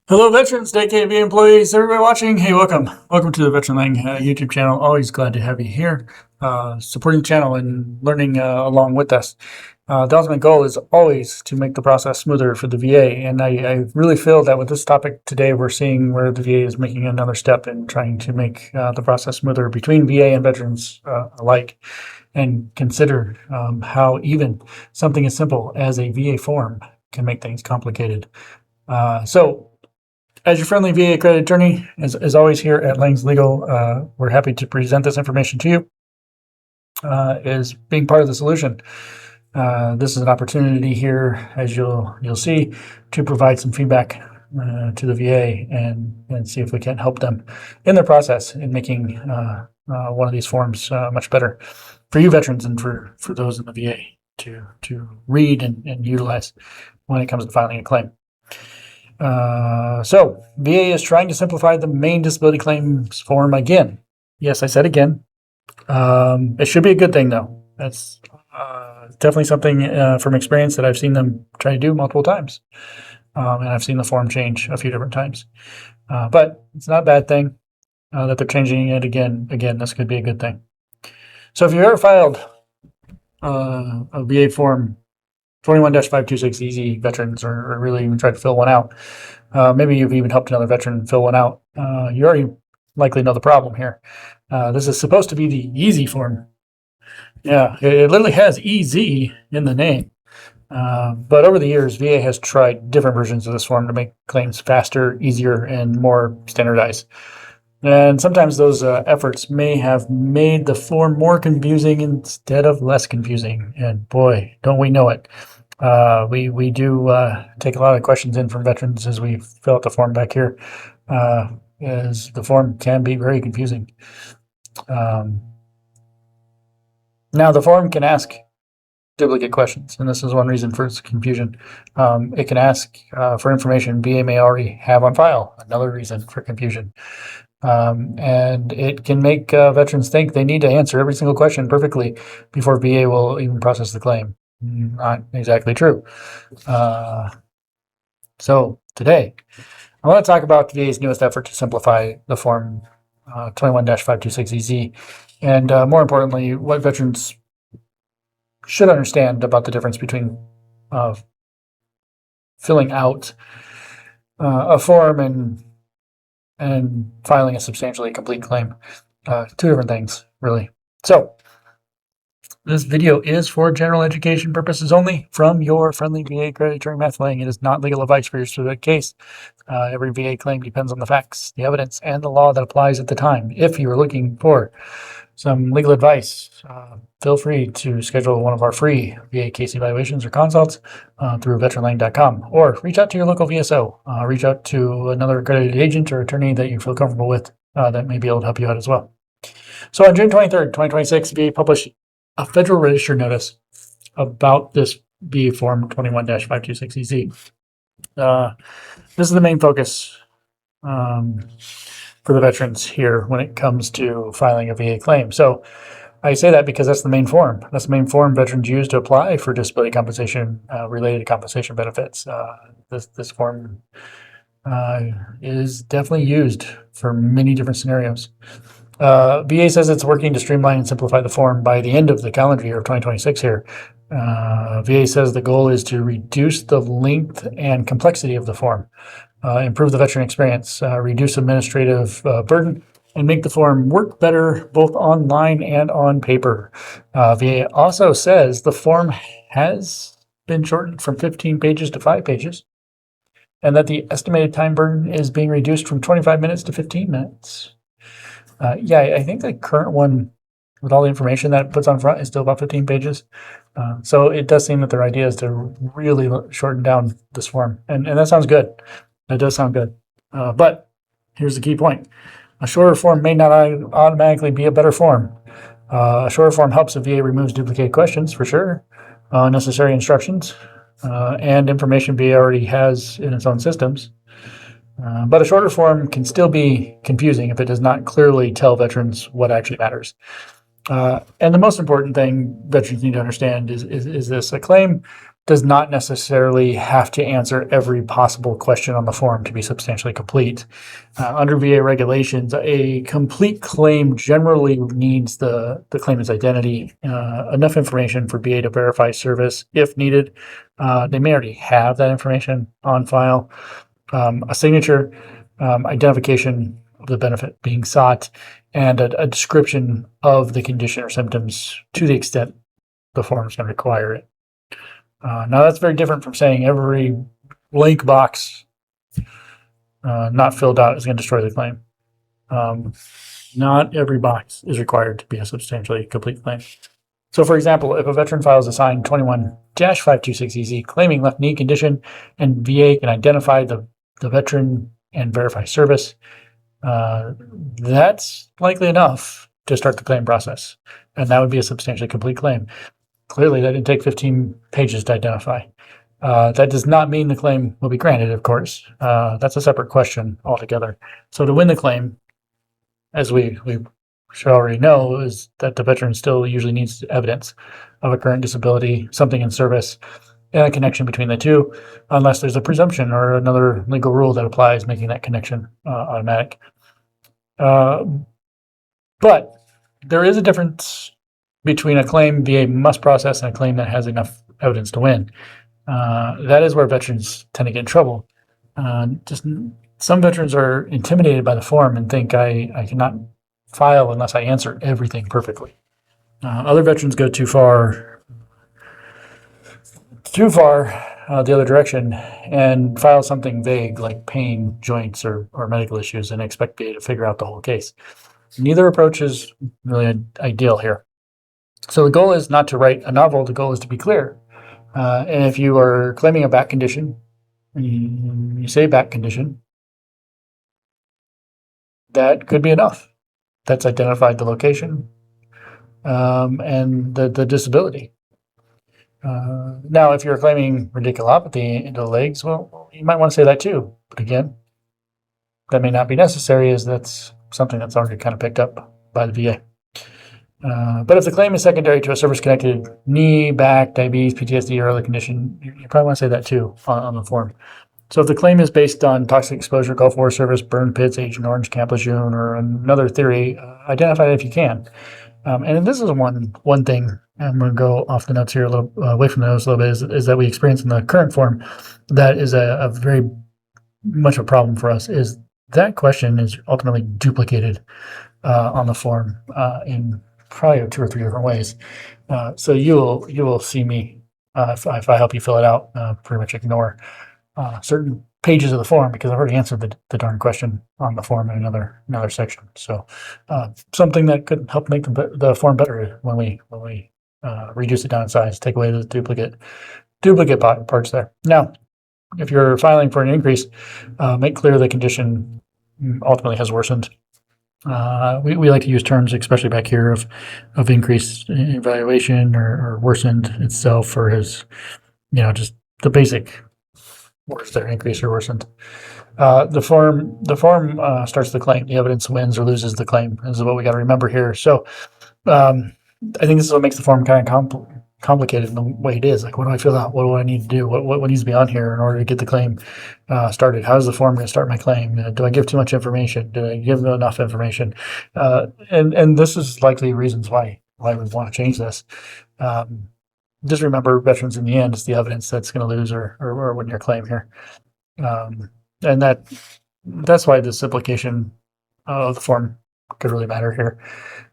Hello, veterans, DKV employees, everybody watching. Hey, welcome. Welcome to the Veteran Lang YouTube channel. Always glad to have you here, supporting the channel and learning along with us. The ultimate goal is always to make the process smoother for the VA. And I really feel that with this topic today, we're seeing where the VA is making another step in trying to make the process smoother between VA and veterans alike. And consider how even something as simple as a VA form can make things complicated. As your friendly VA accredited attorney, as always here at Lang's Legal, we're happy to present this information to you as being part of the solution. This is an opportunity here, as you'll see, to provide some feedback to the VA and see if we can help them in their process in making one of these forms much better for you veterans and for those in the VA to read and utilize when it comes to filing a claim. So VA is trying to simplify the main disability claims form again. Yes, I said again. It should be a good thing though. That's definitely something from experience that I've seen them try to do multiple times. And I've seen the form change a few different times. But it's not a bad thing that they're changing it again. Again, this could be a good thing. So if you ever filed a VA form 21-526 EZier veterans or really even tried to fill one out. Maybe you've even helped another veteran fill one out. You already likely know the problem here. This is supposed to be the EZier form. Yeah, it literally has EZ in the name. But over the years, VA has tried different versions of this form to make claims faster, easier, and more standardized. And sometimes those efforts may have made the form more confusing instead of less confusing. And boy, don't we know it. We do take a lot of questions in from veterans as we fill out the form back here, as the form can be very confusing. Now, the form can ask duplicate questions, and this is one reason for its confusion. It can ask for information VA may already have on file, another reason for confusion. And it can make veterans think they need to answer every single question perfectly before VA will even process the claim. Not exactly true. So today, I want to talk about VA's newest effort to simplify the form 21-526 EZ, and more importantly, what veterans should understand about the difference between filling out a form and filing a substantially complete claim. Two different things, really. So this video is for general education purposes only from your friendly VA accredited attorney, Matthew Lang. It is not legal advice for your specific case. Every VA claim depends on the facts, the evidence, and the law that applies at the time. If you are looking for some legal advice, feel free to schedule one of our free VA case evaluations or consults through veteranlang.com, or reach out to your local VSO. Reach out to another accredited agent or attorney that you feel comfortable with that may be able to help you out as well. So on June 23rd, 2026, VA published a Federal Register notice about this VA Form 21-526EZ. This is the main focus for the veterans here when it comes to filing a VA claim. So I say that because that's the main form. That's the main form veterans use to apply for disability compensation, related compensation benefits. This form is definitely used for many different scenarios. VA says it's working to streamline and simplify the form by the end of the calendar year of 2026 here. VA says the goal is to reduce the length and complexity of the form, improve the veteran experience, reduce administrative burden, and make the form work better both online and on paper. VA also says the form has been shortened from 15 pages to 5 pages, and that the estimated time burden is being reduced from 25 minutes to 15 minutes. Yeah, I think the current one, with all the information that it puts on front, is still about 15 pages. So it does seem that their idea is to really shorten down this form. And that sounds good. That does sound good. But here's the key point. A shorter form may not automatically be a better form. A shorter form helps if VA removes duplicate questions, for sure, unnecessary instructions, and information VA already has in its own systems. But a shorter form can still be confusing if it does not clearly tell veterans what actually matters. And the most important thing veterans need to understand is this: a claim does not necessarily have to answer every possible question on the form to be substantially complete. Under VA regulations, a complete claim generally needs the claimant's identity, enough information for VA to verify service if needed. They may already have that information on file. A signature, identification of the benefit being sought, and a description of the condition or symptoms to the extent the form is going to require it. Now, that's very different from saying every blank box not filled out is going to destroy the claim. Not every box is required to be a substantially complete claim. So, for example, if a veteran files a signed 21-526EZ claiming left knee condition and VA can identify the veteran and verify service, that's likely enough to start the claim process. And that would be a substantially complete claim. Clearly, that didn't take 15 pages to identify. That does not mean the claim will be granted, of course. That's a separate question altogether. So to win the claim, as we should already know, is that the veteran still usually needs evidence of a current disability, something in service, and a connection between the two, unless there's a presumption or another legal rule that applies, making that connection automatic. But there is a difference between a claim VA must process and a claim that has enough evidence to win. That is where veterans tend to get in trouble. Just some veterans are intimidated by the form and think I cannot file unless I answer everything perfectly. Other veterans go too far the other direction and file something vague like pain, joints, or medical issues and expect VA to figure out the whole case. Neither approach is really ideal here. So the goal is not to write a novel, the goal is to be clear. And if you are claiming a back condition, and you say back condition, that could be enough. That's identified the location and the disability. Now, if you're claiming radiculopathy into the legs, well, you might want to say that too. But again, that may not be necessary, as that's something that's already kind of picked up by the VA. But if the claim is secondary to a service-connected knee, back, diabetes, PTSD, or other condition, you probably want to say that too on the form. So if the claim is based on toxic exposure, Gulf War service, burn pits, Agent Orange, Camp Lejeune, or another theory, identify it if you can. And this is one thing, I'm going to go off the notes here a little, away from the notes a little bit, is that we experience in the current form that is a very much a problem for us, is that question is ultimately duplicated on the form in probably 2 or 3 different ways. So you will see me, if I help you fill it out, pretty much ignore certain pages of the form because I've already answered the darn question on the form in another section. So something that could help make the form better when we reduce it down in size, take away the duplicate parts there. Now, if you're filing for an increase, make clear the condition ultimately has worsened. We like to use terms, especially back here, of increased evaluation or worsened itself, or his, just the basic words there, increased or worsened. The form starts the claim. The evidence wins or loses the claim. This is what we got to remember here. So I think this is what makes the form kind of complicated in the way it is. Like, what do I fill out? What do I need to do? What needs to be on here in order to get the claim started? How is the form going to start my claim? Do I give too much information? Do I give enough information? And this is likely reasons why we want to change this. Just remember, veterans, in the end, it's the evidence that's going to lose or win your claim here. And that's why the simplification of the form could really matter here.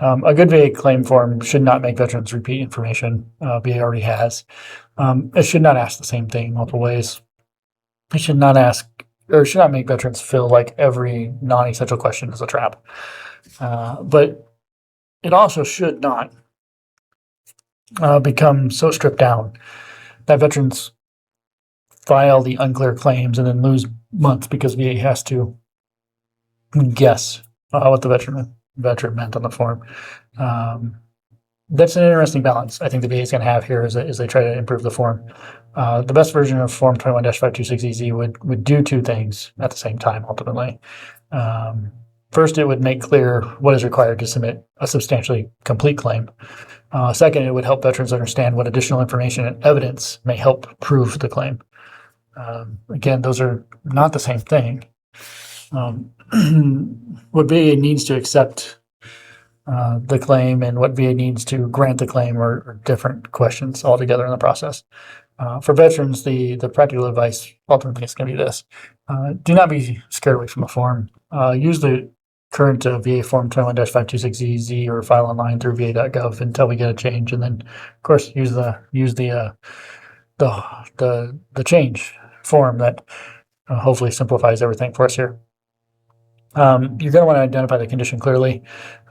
A good VA claim form should not make veterans repeat information VA already has. It should not ask the same thing multiple ways. It should not make veterans feel like every non-essential question is a trap. But it also should not become so stripped down that veterans file the unclear claims and then lose months because VA has to guess what the veteran meant on the form. That's an interesting balance I think the VA is going to have here as they try to improve the form. The best version of Form 21-526EZ would do two things at the same time, ultimately. First, it would make clear what is required to submit a substantially complete claim. Second, it would help veterans understand what additional information and evidence may help prove the claim. Again, those are not the same thing. What VA needs to accept the claim and what VA needs to grant the claim are different questions altogether in the process. For veterans, the practical advice ultimately is going to be this. Do not be scared away from the form. Use the current VA Form 21-526EZ or file online through va.gov until we get a change, and then, of course, use the change form that hopefully simplifies everything for us here. You're going to want to identify the condition clearly.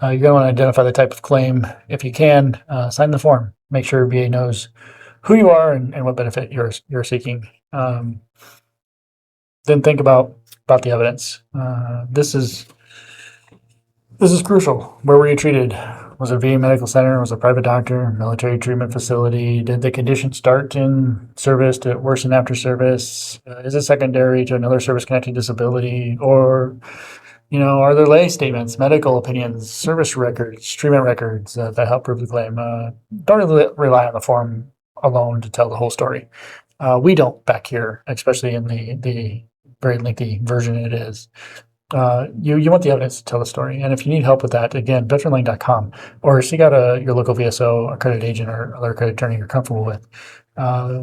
You're going to want to identify the type of claim. If you can, sign the form. Make sure VA knows who you are and what benefit you're seeking. Then think about the evidence. This is crucial. Where were you treated? Was it a VA medical center? Was it a private doctor? Military treatment facility? Did the condition start in service? Did it worsen after service? Is it secondary to another service-connected disability? Or, are there lay statements, medical opinions, service records, treatment records that help prove the claim? Don't really rely on the form alone to tell the whole story. We don't back here, especially in the very lengthy version it is. You want the evidence to tell the story. And if you need help with that, again, veteranlane.com, or seek out your local VSO, accredited agent, or other accredited attorney you're comfortable with.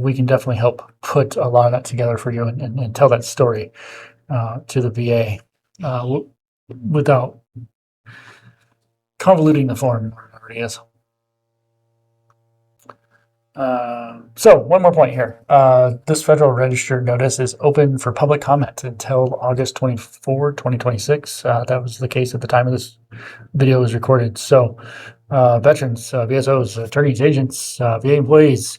We can definitely help put a lot of that together for you and tell that story to the VA without convoluting the form where it already is. So one more point here. This Federal Register notice is open for public comment until August 24, 2026. That was the case at the time of this video was recorded. So veterans, VSOs, attorneys, agents, VA employees,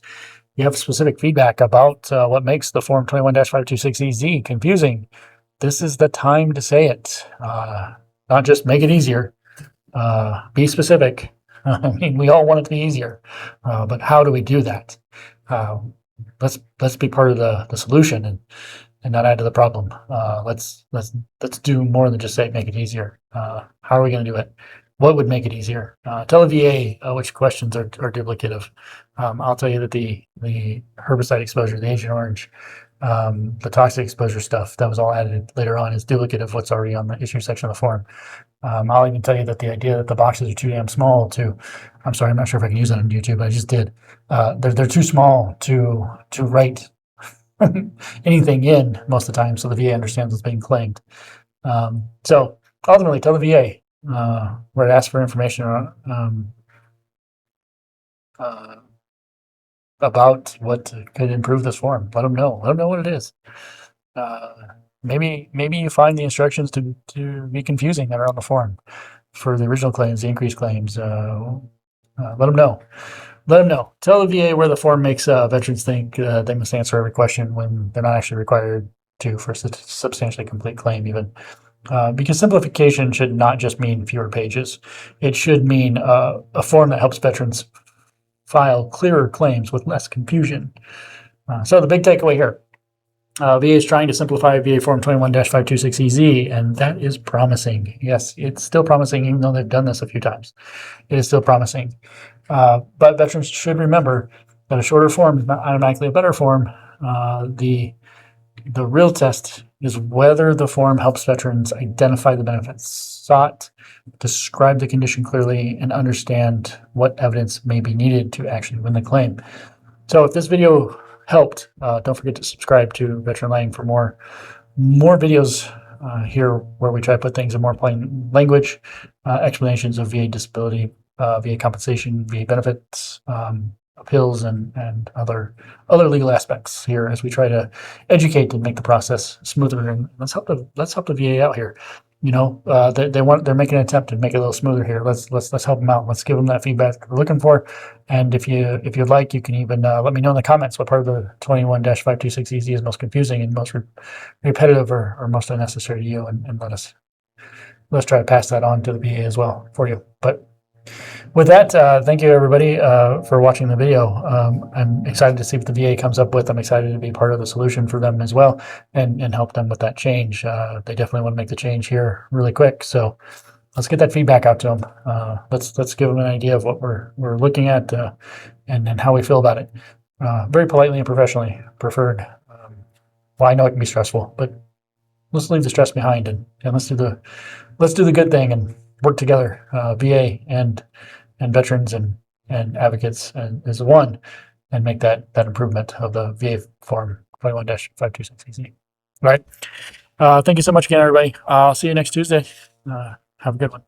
you have specific feedback about what makes the Form 21-526EZ confusing. This is the time to say it. Not just make it easier. Be specific. I mean, we all want it to be easier, but how do we do that? Let's be part of the solution and not add to the problem. Let's do more than just say make it easier. How are we going to do it? What would make it easier? Tell the VA which questions are duplicative. I'll tell you that the herbicide exposure, the Agent Orange, the toxic exposure stuff that was all added later on is duplicative of what's already on the issue section of the form. I'll even tell you that the idea that the boxes are too damn small I'm sorry, I'm not sure if I can use that on YouTube, but I just did. They're too small to write anything in most of the time, so the VA understands what's being claimed. So ultimately, tell the VA where to ask for information about what could improve this form. Let them know. Let them know what it is. Maybe you find the instructions to be confusing that are on the form for the original claims, the increased claims. Let them know. Let them know. Tell the VA where the form makes veterans think they must answer every question when they're not actually required to for a substantially complete claim even. Because simplification should not just mean fewer pages. It should mean a form that helps veterans file clearer claims with less confusion. So the big takeaway here. VA is trying to simplify VA Form 21-526EZ, and that is promising. Yes, it's still promising, even though they've done this a few times. It is still promising. But veterans should remember that a shorter form is not automatically a better form. The real test is whether the form helps veterans identify the benefits sought, describe the condition clearly, and understand what evidence may be needed to actually win the claim. So if this video helped, don't forget to subscribe to Veteran Lang for more videos here where we try to put things in more plain language, explanations of VA disability, VA compensation, VA benefits, appeals, and other legal aspects here as we try to educate and make the process smoother. And let's help the VA out here. They're making an attempt to make it a little smoother here. Let's help them out. Let's give them that feedback they're looking for. And if you'd like, you can even let me know in the comments what part of the 21-526EZ is most confusing and most repetitive or most unnecessary to you, and let's try to pass that on to the VA as well for you. But With that, thank you everybody for watching the video. I'm excited to see what the VA comes up with. I'm excited to be part of the solution for them as well, and help them with that change. They definitely want to make the change here really quick. So let's get that feedback out to them. Let's give them an idea of what we're looking at, and how we feel about it. Very politely and professionally preferred. Well, I know it can be stressful, but let's leave the stress behind, and let's do the good thing and work together. VA and veterans and advocates as one, and make that improvement of the VA Form 21-526 EZ. All right. Thank you so much again, everybody. I'll see you next Tuesday. Have a good one.